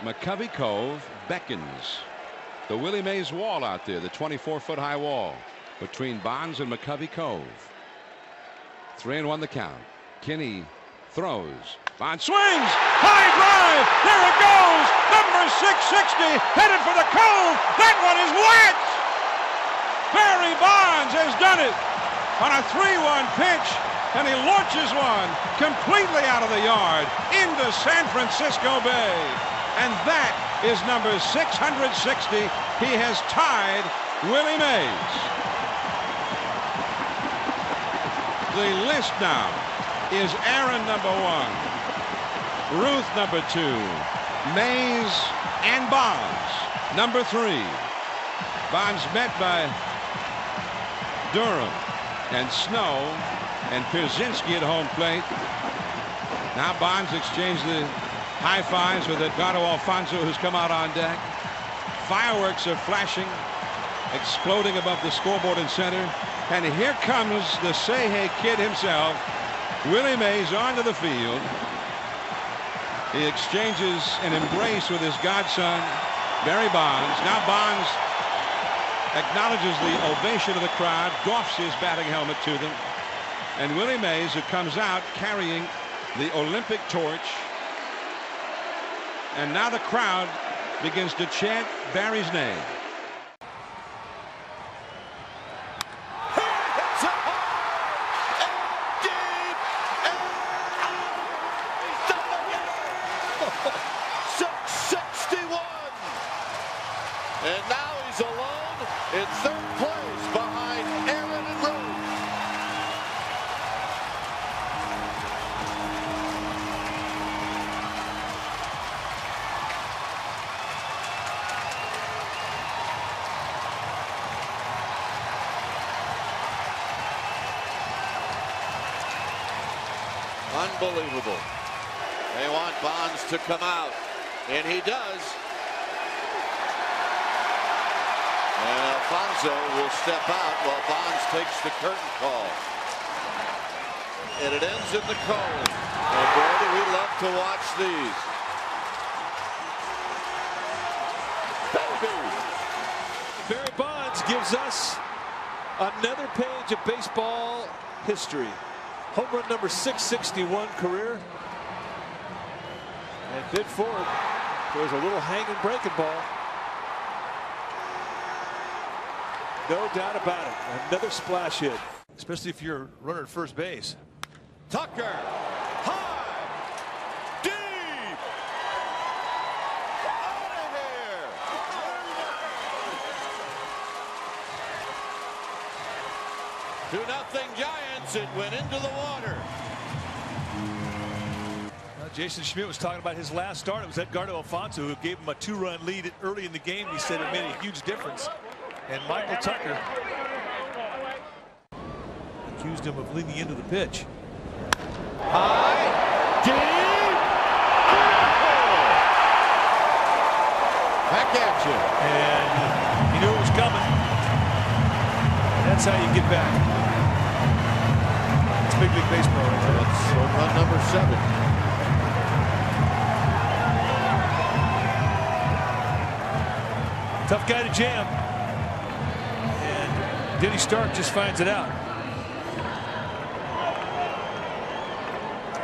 McCovey Cove beckons. The Willie Mays wall out there, the 24-foot high wall between Bonds and McCovey Cove. 3-1 the count. Kinney throws. Bonds swings. High drive. There it goes. Number 660 headed for the Cove. That one is wet. Barry Bonds has done it on a 3-1 pitch, and he launches one completely out of the yard into San Francisco Bay. And that is number 660. He has tied Willie Mays. The list now is Aaron number 1, Ruth number 2, Mays and Bonds number 3. Bonds met by Durham and Snow and Pierzynski at home plate. Now Bonds exchanged the high fives with Edgardo Alfonso, who's come out on deck. Fireworks are flashing, exploding above the scoreboard in center. And here comes the Say Hey kid himself, Willie Mays, onto the field. He exchanges an embrace with his godson, Barry Bonds. Now Bonds acknowledges the ovation of the crowd, doffs his batting helmet to them. And Willie Mays, who comes out carrying the Olympic torch. And now the crowd begins to chant Barry's name. And now he's alone in third place behind Aaron and Ruth. Unbelievable. They want Bonds to come out, and he does. And Alfonso will step out while Bonds takes the curtain call. And it ends in the Cove. And boy, do we love to watch these. Baby! Barry Bonds gives us another page of baseball history. Home run number 661 career. And Biddeford throws a little hanging breaking ball. No doubt about it. Another splash hit. Especially if you're a runner at first base. Tucker, high, deep, out of here. 2-0 Giants. It went into the water. Jason Schmidt was talking about his last start. It was Edgardo Alfonso who gave him a 2-run lead early in the game. He said it made a huge difference. And Michael Tucker accused him of leaning into the pitch. High, deep, back at you. And he knew it was coming. That's how you get back. It's Big League Baseball right there. That's home run number 7. Tough guy to jam. And Denny Stark just finds it out.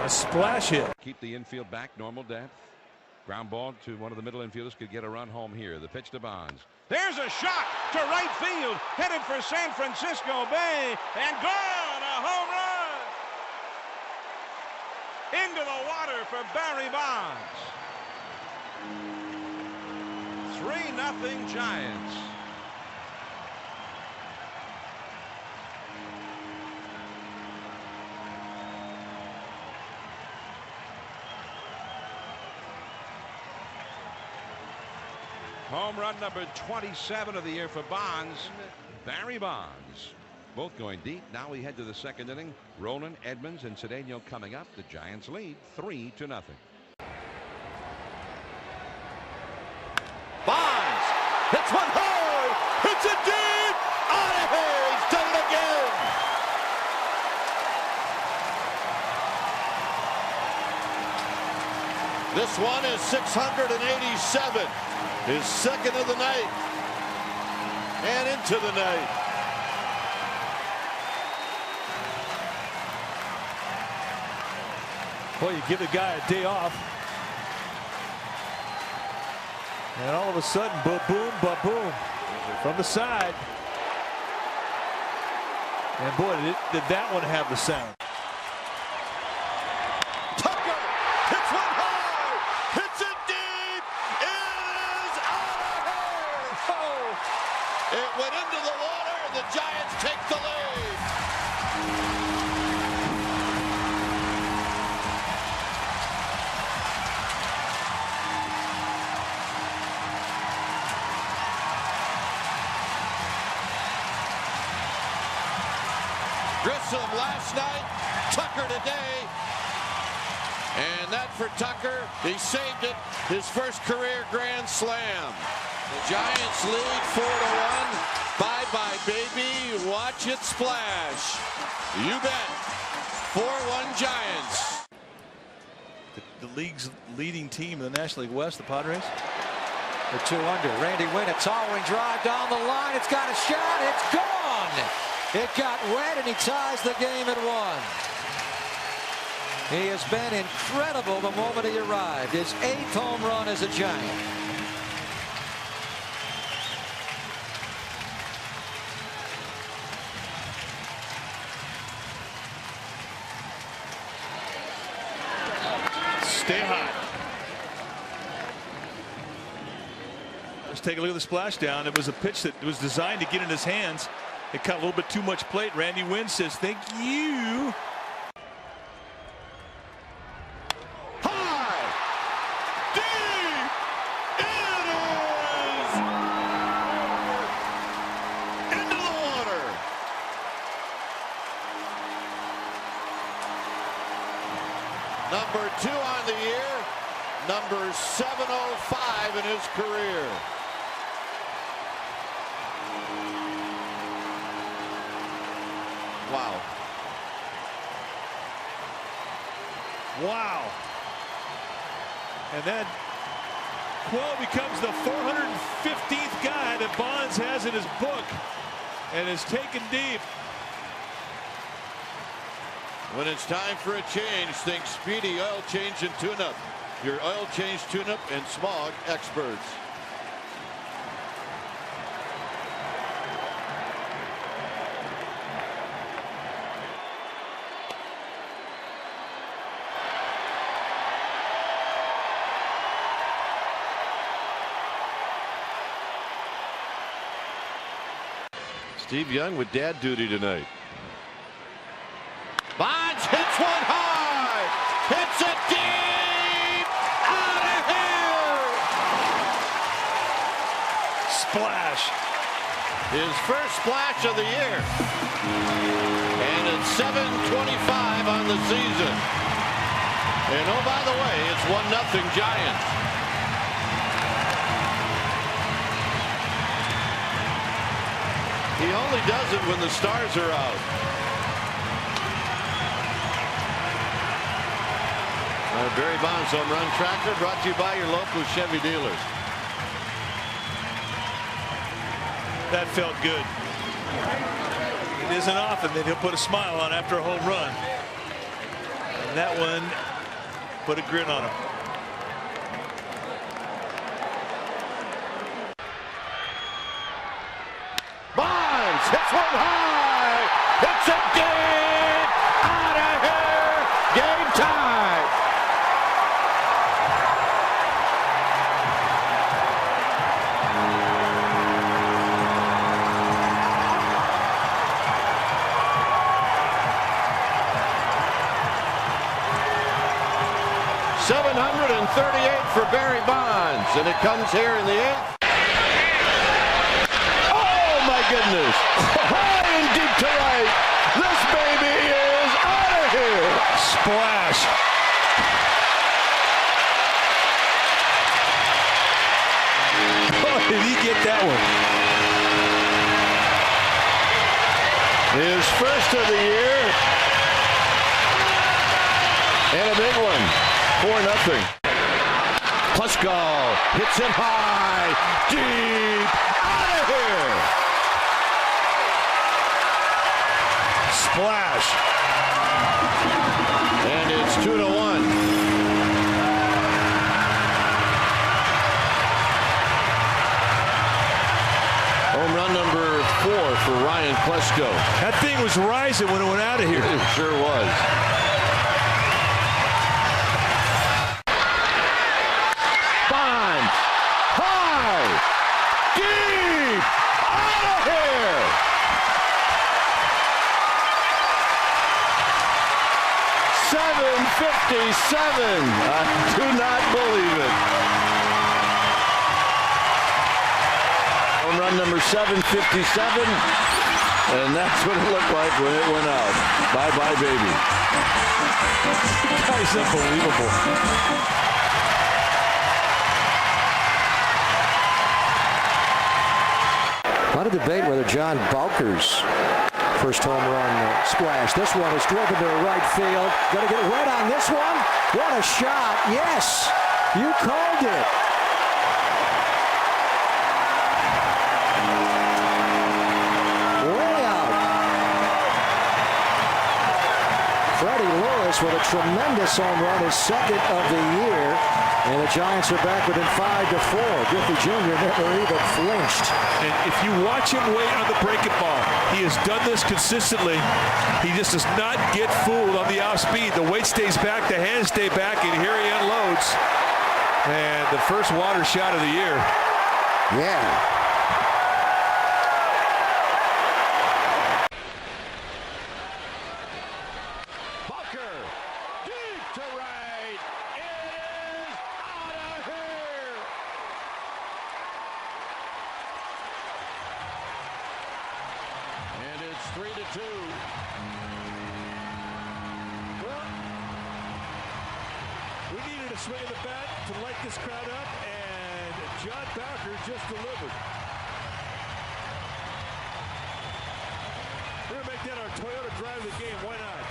A splash hit. Keep the infield back, normal depth. Ground ball to one of the middle infielders, could get a run home here. The pitch to Bonds. There's a shot to right field, headed for San Francisco Bay, and gone, a home run. Into the water for Barry Bonds. 3-0 Giants. Home run number 27 of the year for Bonds. Barry Bonds. Both going deep. Now we head to the second inning. Roland, Edmonds, and Cedeno coming up. The Giants lead 3-0. Bonds hits one hard. Hits it deep. Out of here. He's done it again. This one is 687. His second of the night. And into the night. Well, you give the guy a day off. And all of a sudden, ba-boom, ba-boom. From the side. And boy, did that one have the sound. Tucker hits one high. Hits it deep. It is out of here. Oh. It went into the water, and the Giants take the lead. Grissom last night, Tucker today, and that for Tucker, he saved it, his first career grand slam. The Giants lead 4-1. Bye-bye, baby, watch it splash. You bet, 4-1 Giants. The league's leading team in the National League West, the Padres. The 2 under. Randy Wynn, a towering drive down the line. It's got a shot. It's gone. It got wet, and he ties the game at 1. He has been incredible the moment he arrived. His 8th home run as a Giant. Stay hot. Let's take a look at the splashdown. It was a pitch that was designed to get in his hands. It caught a little bit too much plate. Randy Wynn says, thank you. High. Deep. It is into the water. Number 2 on the year. Number 705 in his career. Wow. Wow. And then Quill becomes the 415th guy that Bonds has in his book and is taken deep. When it's time for a change, think Speedy Oil Change and Tune-Up. Your oil change, tune-up, and smog experts. Steve Young with dad duty tonight. Bonds hits one high. Hits it deep. Out of here. Splash. His first splash of the year. And it's 7:25 on the season. And oh, by the way, it's 1-0 Giants. He only does it when the stars are out. Barry Bonds home run tracker brought to you by your local Chevy dealers. That felt good. It isn't often that he'll put a smile on after a home run. And that one put a grin on him. Bonds hits one high. Hits it deep. Out of here. Game time. .738 for Barry Bonds, and it comes here in the 8th. Goodness. High and deep to right. This baby is out of here. Splash. Oh, did he get that one? His first of the year. And a big one. 4-0. Klesko hits it high, deep, out of here. Splash. And it's 2-1. Home run number 4 for Ryan Klesko. That thing was rising when it went out of here. It sure was. Bond, high, deep, out of here. .757. I do not believe it. Home run number 757. And that's what it looked like when it went out. Bye-bye, baby. That is unbelievable. A lot of debate whether John Bowker's first home run splash. This one is driven to right field. Going to get red on this one. What a shot. Yes, you called it. Way out. Freddie Lewis with a tremendous home run, his second of the year. And the Giants are back within 5-4. Griffey Jr. never even flinched. And if you watch him wait on the breaking ball, he has done this consistently. He just does not get fooled on the off speed. The weight stays back, the hands stay back, and here he unloads. And the first water shot of the year. Yeah. And it's 3-2. Well, we needed a swing of the bat to light this crowd up, and John Bowker just delivered. We're going to make that our Toyota drive of the game. Why not?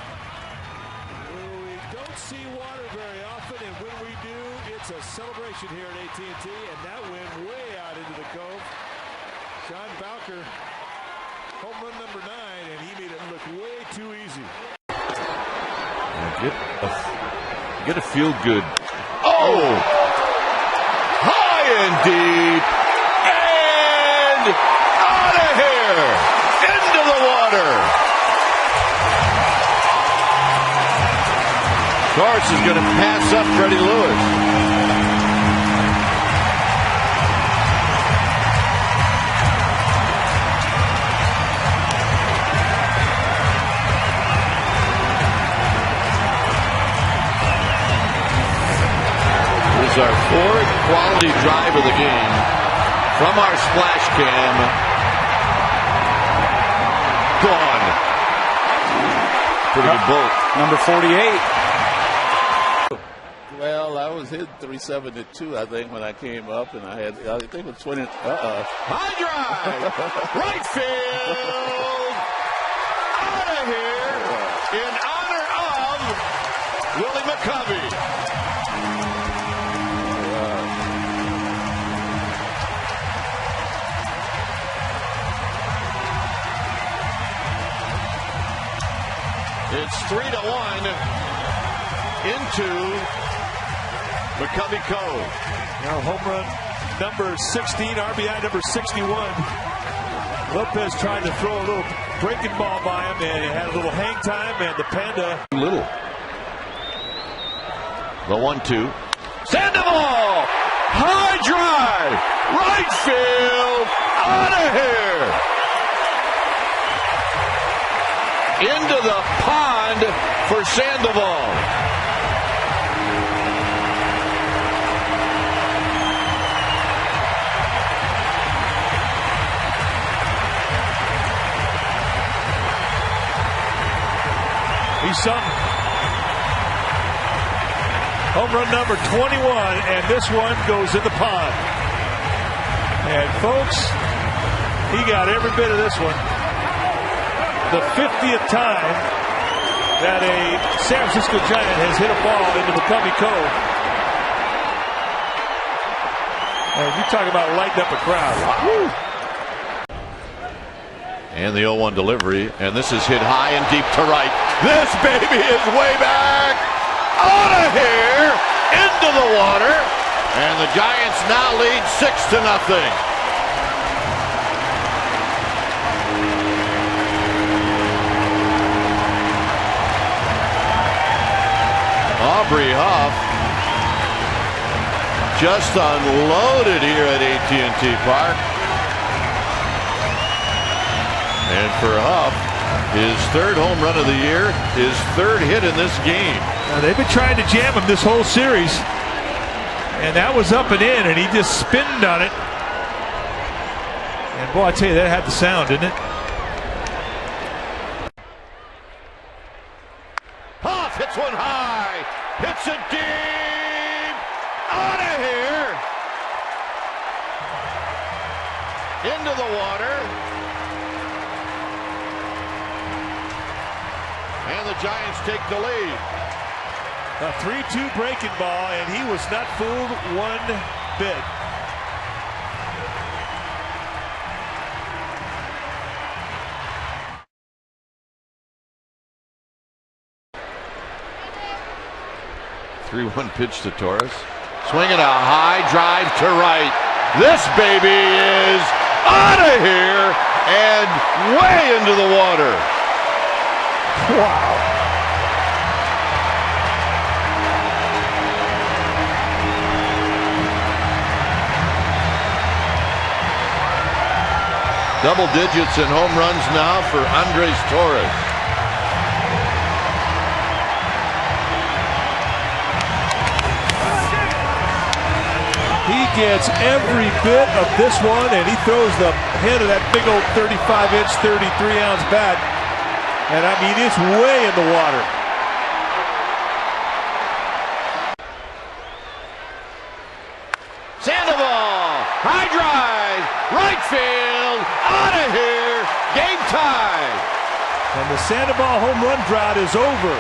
We don't see water very often, and when we do, it's a celebration here at AT&T, and that went way out into the Cove. John Bowker, home run number 9, and he made it look way too easy. Get a feel good. Oh! High and deep. And out of here. Into the water. Torres is going to pass up Freddie Lewis. Our fourth quality drive of the game from our splash cam. Gone. Pretty good bolt. Number 48. Well, I was hit 3-7-2, I think, when I came up, and I think it was 20. High drive. Right field. Out of here in honor of Willie McCovey. It's 3-1 into McCovey Cove. Now home run number 16, RBI number 61. Lopez tried to throw a little breaking ball by him, and he had a little hang time, and the Panda. Little. The 1-2. Sandoval! High drive! Right field! Out of here! Into the pond for Sandoval. He's something. Home run number 21, and this one goes in the pond. And folks, he got every bit of this one. The 50th time that a San Francisco Giant has hit a ball into McCovey Cove. You talk about lighting up a crowd. Woo. And the 0-1 delivery, and this is hit high and deep to right. This baby is way back, out of here, into the water, and the Giants now lead 6-0. Aubrey Huff just unloaded here at AT&T Park. And for Huff, his third home run of the year, his third hit in this game. Now, they've been trying to jam him this whole series. And that was up and in, and he just spinned on it. And boy, I tell you, that had the sound, didn't it? Huff hits one high, hits it deep, out of here, into the water, and the Giants take the lead. A 3-2 breaking ball, and he was not fooled one bit. Three-one pitch to Torres. Swinging a high drive to right. This baby is out of here and way into the water. Wow. Double digits in home runs now for Andres Torres. He gets every bit of this one, and he throws the head of that big old 35-inch, 33-ounce bat. And I mean, it's way in the water. Sandoval, high drive, right field, out of here, game tied. And the Sandoval home run drought is over.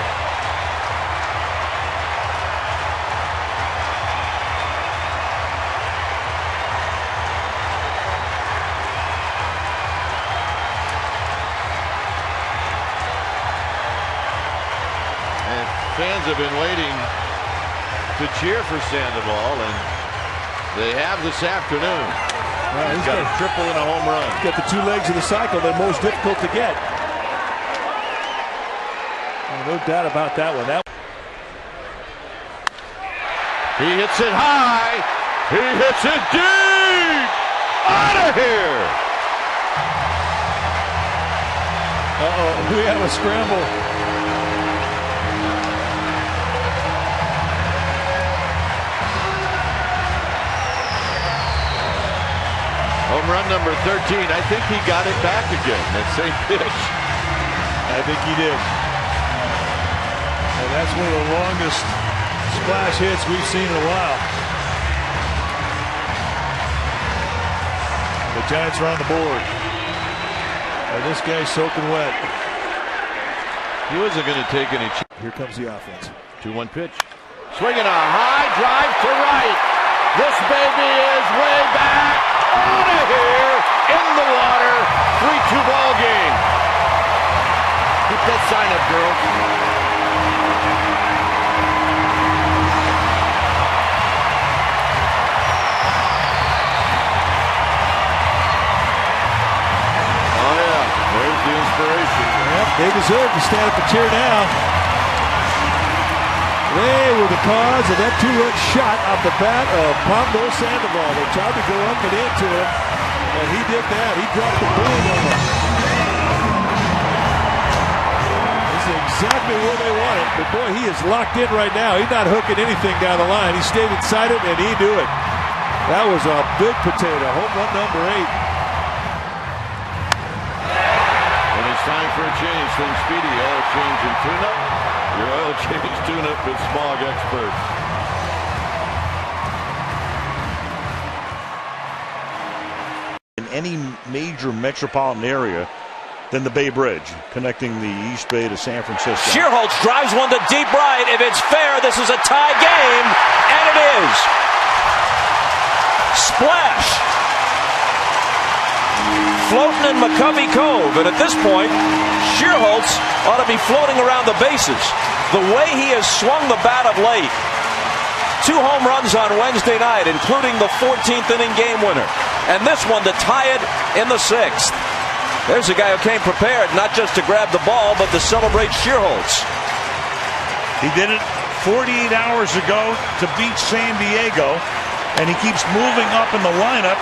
Fans have been waiting to cheer for Sandoval, and they have this afternoon. Well, he's got a triple and a home run. He's got the two legs of the cycle. They're most difficult to get. No doubt about that one. He hits it high. He hits it deep. Out of here. Uh-oh, we have a scramble. Home run number 13. I think he got it back again. That same pitch. I think he did. And that's one of the longest splash hits we've seen in a while. The Giants are on the board. And this guy's soaking wet. He wasn't going to take any. Here comes the offense. 2-1 pitch. Swinging a high drive to right. This baby is way back. Out of here, in the water, 3-2 ball game. Keep that sign up, girls. Oh yeah, there's the inspiration. Yep, they deserve to stand up and cheer now. They were the cause of that two-run shot off the bat of Pablo Sandoval. They tried to go up and into him, and he did that. He dropped the boom on them. This is exactly where they want it. But boy, he is locked in right now. He's not hooking anything down the line. He stayed inside it, and he knew it. That was a big potato. Home run number 8. When it's time for a change, think Speedy, oil change and tune-up. Your oil change tune-up with Smog experts. In any major metropolitan area than the Bay Bridge, connecting the East Bay to San Francisco. Shearholtz drives one to deep right. If it's fair, this is a tie game, and it is. Splash! Floating in McCovey Cove, and at this point, Schierholtz ought to be floating around the bases. The way he has swung the bat of late. 2 home runs on Wednesday night, including the 14th inning game winner. And this one to tie it in the 6th. There's a guy who came prepared, not just to grab the ball, but to celebrate Schierholtz. He did it 48 hours ago to beat San Diego, and he keeps moving up in the lineup.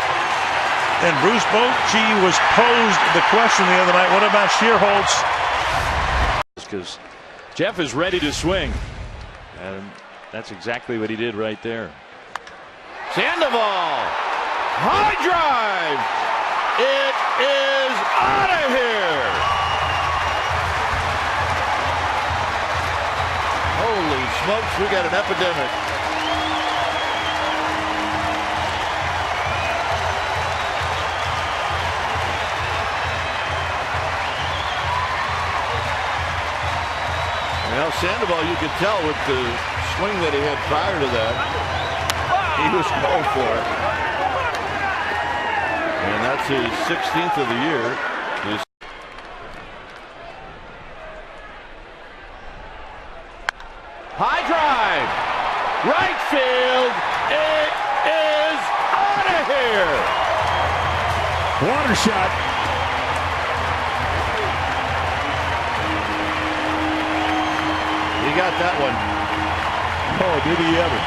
And Bruce Bochy was posed the question the other night, what about Schierholtz? Because Jeff is ready to swing. And that's exactly what he did right there. Sandoval. High drive. It is out of here. Holy smokes, we got an epidemic. Well, Sandoval, you could tell with the swing that he had prior to that, he was going for it. And that's his 16th of the year. High drive, right field. It is out of here. Water shot. He got that one. Oh, did he ever?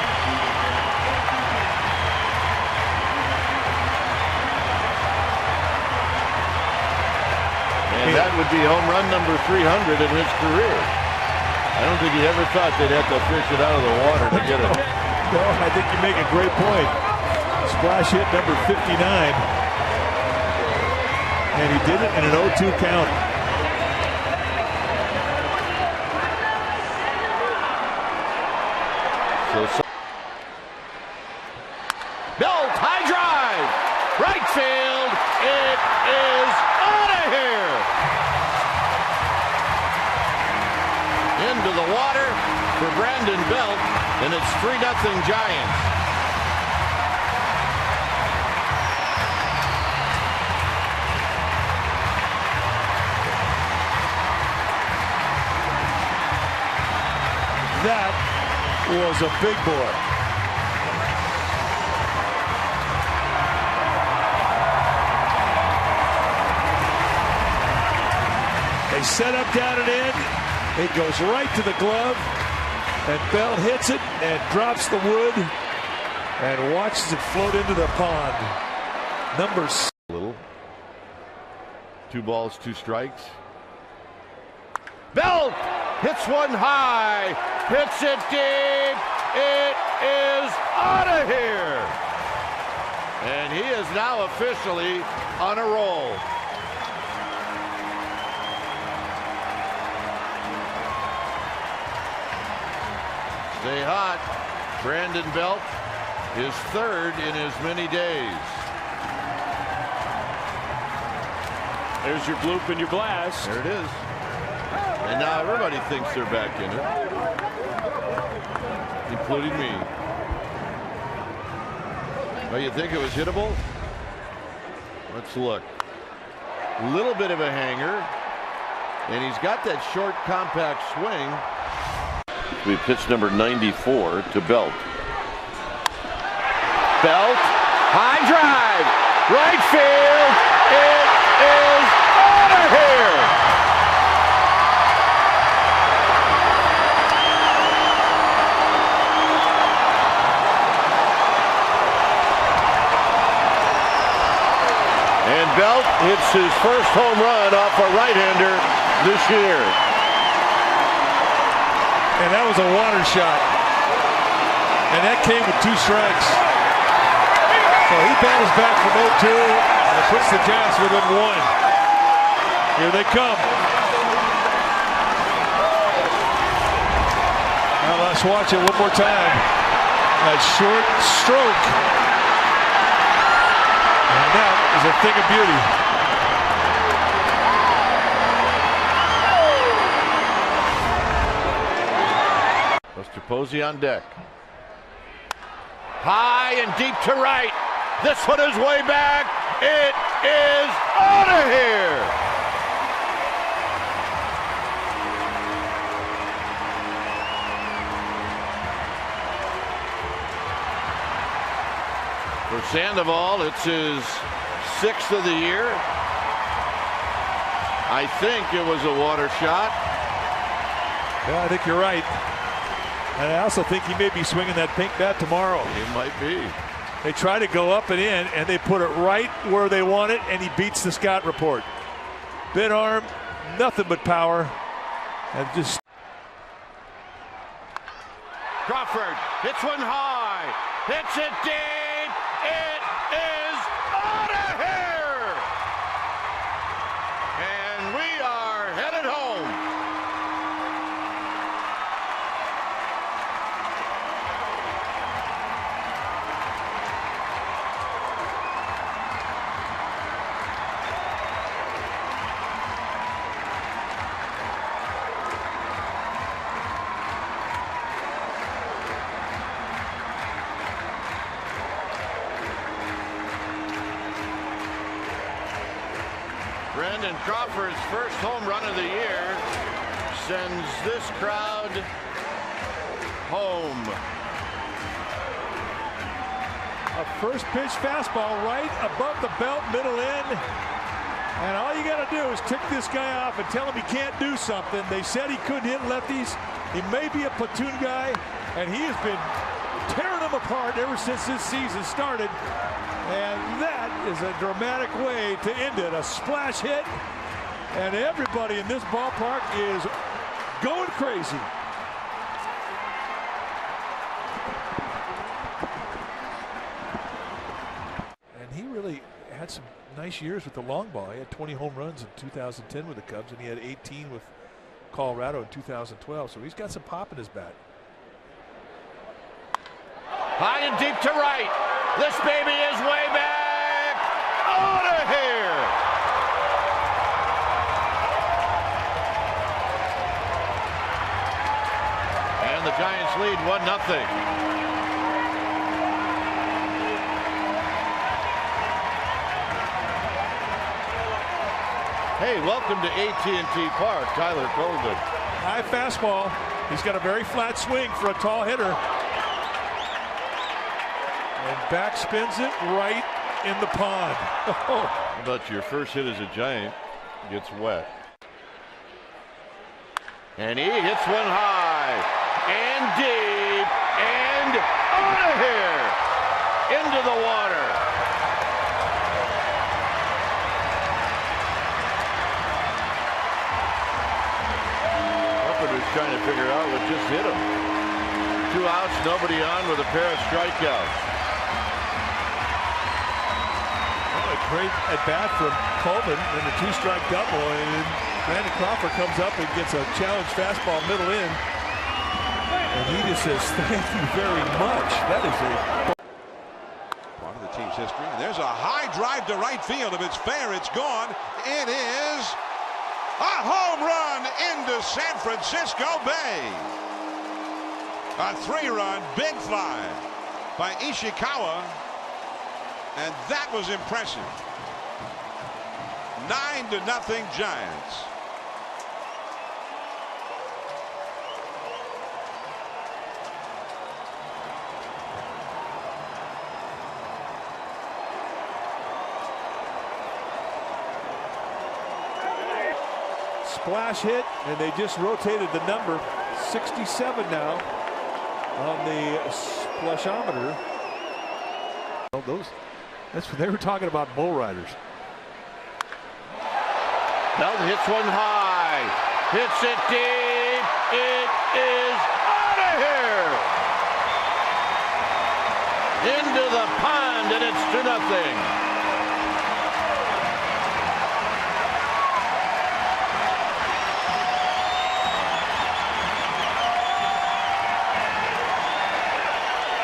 And that would be home run number 300 in his career. I don't think he ever thought they'd have to fish it out of the water to get it. No, I think you make a great point. Splash hit number 59. And he did it in an 0-2 count. Belt, high drive, right field. It is out of here. Into the water for Brandon Belt, and it's 3-0 Giants. That was a big boy. They set up down and in. It goes right to the glove. And Bell hits it and drops the wood and watches it float into the pond. Number 6. Little. 2 balls, 2 strikes. Belt hits one high. Hits it deep. It is out of here. And he is now officially on a roll. Stay hot. Brandon Belt, his 3rd in as many days. There's your bloop and your blast. There it is. And now everybody thinks they're back in it, including me. Well, you think it was hittable? Let's look. A little bit of a hanger, and he's got that short, compact swing. We pitch number 94 to Belt. Belt, high drive, right field. It is out of here. And Belt hits his first home run off a right-hander this year. And that was a water shot. And that came with 2 strikes. So he battles back from 0-2 and puts the Giants within 1. Here they come. Now let's watch it one more time. A short stroke. And that is a thing of beauty. Posey on deck. High and deep to right. This one is way back. It is out of here. For Sandoval, it's his 6th of the year. I think it was a water shot. Yeah, I think you're right. And I also think he may be swinging that pink bat tomorrow. He might be. They try to go up and in, and they put it right where they want it, and he beats the Scott report. Big arm, nothing but power, and just. Crawford hits one high, hits it deep. It is out of here, and we are headed home. Brandon Crawford's first home run of the year sends this crowd home. A first pitch fastball right above the belt, middle end. And all you got to do is tick this guy off and tell him he can't do something. They said he couldn't hit lefties. He may be a platoon guy, and he has been tearing them apart ever since this season started. And that is a dramatic way to end it. A splash hit, and everybody in this ballpark is going crazy. And he really had some nice years with the long ball. He had 20 home runs in 2010 with the Cubs, and he had 18 with Colorado in 2012. So he's got some pop in his bat. High and deep to right. This baby is way back. Out of here. And the Giants lead 1-0. Hey, welcome to AT&T Park, Tyler Colvin. High fastball. He's got a very flat swing for a tall hitter. And back spins it right in the pond. How about your first hit as a Giant gets wet? And he hits one high and deep and out of here into the water. Upper's trying to figure out what just hit him. 2 outs, nobody on with a pair of strikeouts. Great at bat from Coleman in the 2-strike double, and Brandon Crawford comes up and gets a challenge fastball middle in, and he just says thank you very much. That is a part of the team's history. And there's a high drive to right field. If it's fair, it's gone. It is a home run into San Francisco Bay. A 3-run big fly by Ishikawa. And that was impressive. 9-0 Giants. splash hit, and they just rotated the number. 67 now on the splashometer. Well, that's what they were talking about, bull riders. Belt hits one high, hits it deep. It is out of here. Into the pond, and it's 2-0.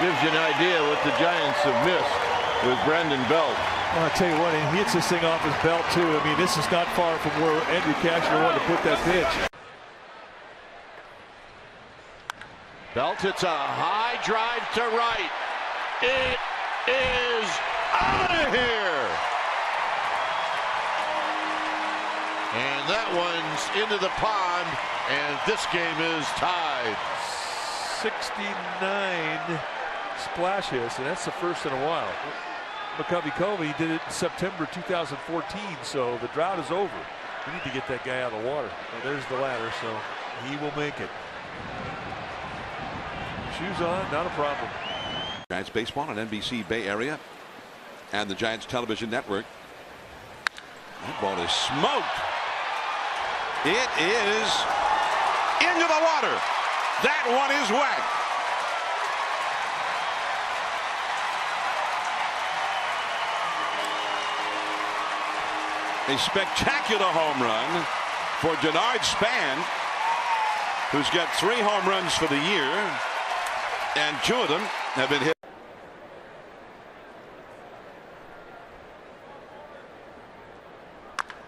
Gives you an idea what the Giants have missed with Brandon Belt. Well, I'll tell you what, he hits this thing off his belt, too. I mean, this is not far from where Andrew Cashner wanted to put that pitch. Belt hits a high drive to right. It is Out of here! And that one's into the pond, and this game is tied. 69 splash hits, and that's the first in a while. McCovey Cove, he did it in September 2014, so the drought is over. We need to get that guy out of the water. Well, there's the ladder, so he will make it. Shoes on, not a problem. Giants baseball on NBC Bay Area and the Giants television network. That ball is smoked. It is into the water. That one is wet. A spectacular home run for Denard Span, who's got 3 home runs for the year, and 2 of them have been hit.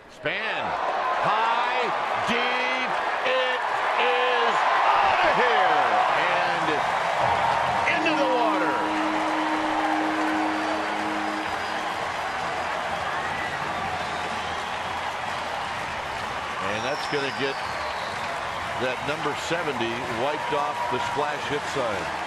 Span, high, deep, it is out of here and into the water. And that's going to get that number 70 wiped off the splash hit sign.